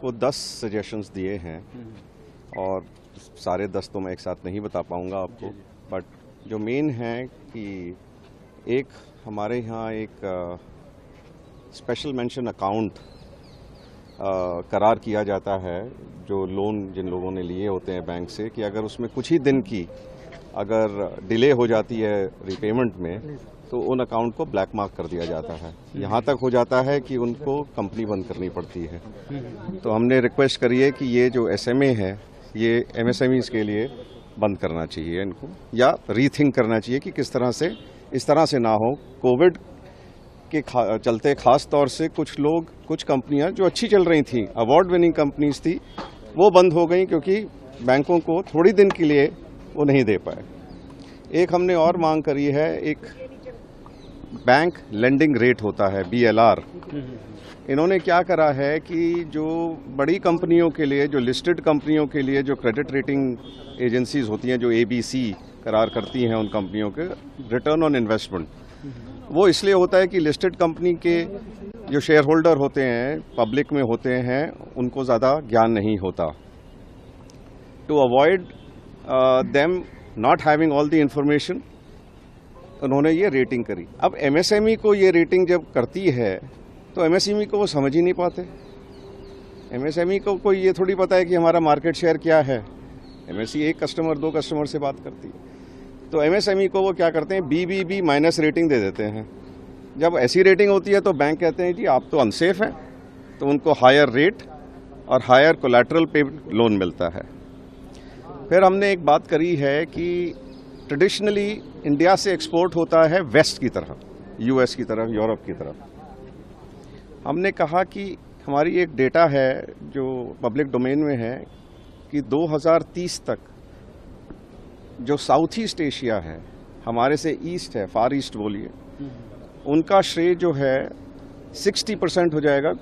को 10 सजेशंस दिए हैं और सारे 10 तो मैं एक साथ नहीं बता पाऊंगा आपको, बट जो मेन है कि एक हमारे यहाँ एक स्पेशल मेंशन अकाउंट करार किया जाता है जो लोन जिन लोगों ने लिए होते हैं बैंक से, कि अगर उसमें कुछ ही दिन की अगर डिले हो जाती है रिपेमेंट में तो उन अकाउंट को ब्लैक मार्क कर दिया जाता है। यहाँ तक हो जाता है कि उनको कंपनी बंद करनी पड़ती है। तो हमने रिक्वेस्ट करी है कि ये जो SMA है ये MSMEs के लिए बंद करना चाहिए इनको, या रीथिंक करना चाहिए कि किस तरह से इस तरह से ना हो। कोविड के चलते खास तौर से कुछ कंपनियां जो अच्छी चल रही थी, अवार्ड विनिंग कंपनीज थी, वो बंद हो गई क्योंकि बैंकों को थोड़ी दिन के लिए वो नहीं दे पाए। एक हमने और मांग करी है, एक बैंक लेंडिंग रेट होता है BLR। इन्होंने क्या करा है कि जो बड़ी कंपनियों के लिए, जो लिस्टेड कंपनियों के लिए जो क्रेडिट रेटिंग एजेंसीज होती हैं, जो ABC करार करती हैं उन कंपनियों के रिटर्न ऑन इन्वेस्टमेंट, वो इसलिए होता है कि लिस्टेड कंपनी के जो शेयर होल्डर होते हैं, पब्लिक में होते हैं, उनको ज़्यादा ज्ञान नहीं होता। To avoid them not having all the information, उन्होंने ये रेटिंग करी। अब MSME को ये रेटिंग जब करती है तो MSME को वो समझ ही नहीं पाते। MSME को कोई ये थोड़ी पता है कि हमारा मार्केट शेयर क्या है। MSME एक कस्टमर 2 कस्टमर से बात करती है। तो MSME को वो क्या करते हैं, BBB माइनस रेटिंग दे देते हैं। जब ऐसी रेटिंग होती है तो बैंक कहते हैं जी आप तो अनसेफ हैं, तो उनको हायर रेट और हायर कोलैटरल पे लोन मिलता है। फिर हमने एक बात करी है कि ट्रेडिशनली इंडिया से एक्सपोर्ट होता है वेस्ट की तरफ, US की तरफ, यूरोप की तरफ। हमने कहा कि हमारी एक डेटा है जो पब्लिक डोमेन में है कि 2030 तक जो साउथ ईस्ट एशिया है, हमारे से ईस्ट है, फार ईस्ट बोलिए, उनका श्रेय जो है 60% हो जाएगा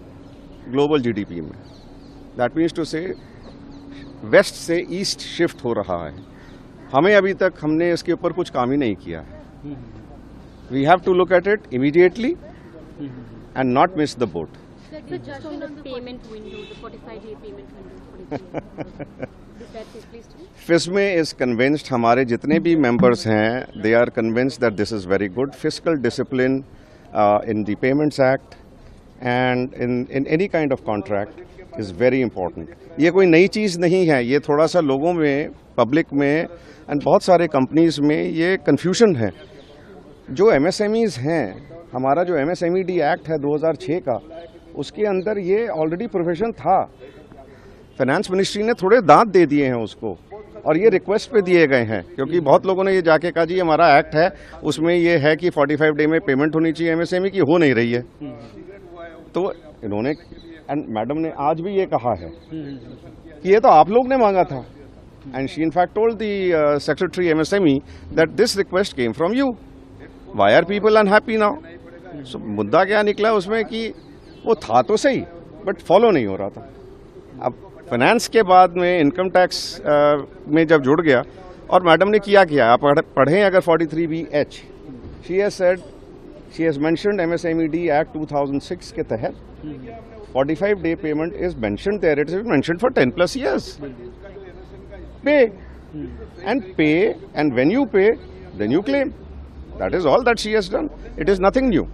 ग्लोबल GDP में। दैट मीन्स टू से वेस्ट से ईस्ट शिफ्ट हो रहा है। हमें अभी तक हमने इसके ऊपर कुछ काम ही नहीं किया है। We have to look at it immediately and not miss the boat. FISME is convinced, हमारे जितने भी मेंबर्स हैं, they are convinced that this is very good. Fiscal discipline in the payments act and in any kind of contract is very important. ये कोई नई चीज़ नहीं है, ये थोड़ा सा लोगों में, पब्लिक में एंड बहुत सारे कंपनीज में ये कन्फ्यूजन है। जो MSMEs हैं, हमारा जो MSMED एक्ट है 2006 का, उसके अंदर ये ऑलरेडी प्रोविजन था। फाइनेंस मिनिस्ट्री ने थोड़े दांत दे दिए हैं उसको, और ये रिक्वेस्ट पे दिए गए हैं, क्योंकि बहुत लोगों ने ये जाके कहा जी हमारा एक्ट है, उसमें ये है कि 45 डे में पेमेंट होनी चाहिए MSME की, हो नहीं रही है। तो इन्होंने, एंड मैडम ने आज भी ये कहा है कि ये तो आप लोग ने मांगा था, and she in fact told the secretary MSME that this request came from you, why are people unhappy now. So मुद्दा क्या निकला उसमें कि वो था तो सही बट फॉलो नहीं हो रहा था। अब फाइनेंस के बाद में इनकम टैक्स में जब जुड़ गया, और मैडम ने किया, आप पढ़ें अगर 43BH, she has said, she has mentioned MSMED act 2006 के तहत 45 day payment is mentioned there, it is mentioned for 10+ years। Pay and when you pay then you claim, that is all that she has done, it is nothing new.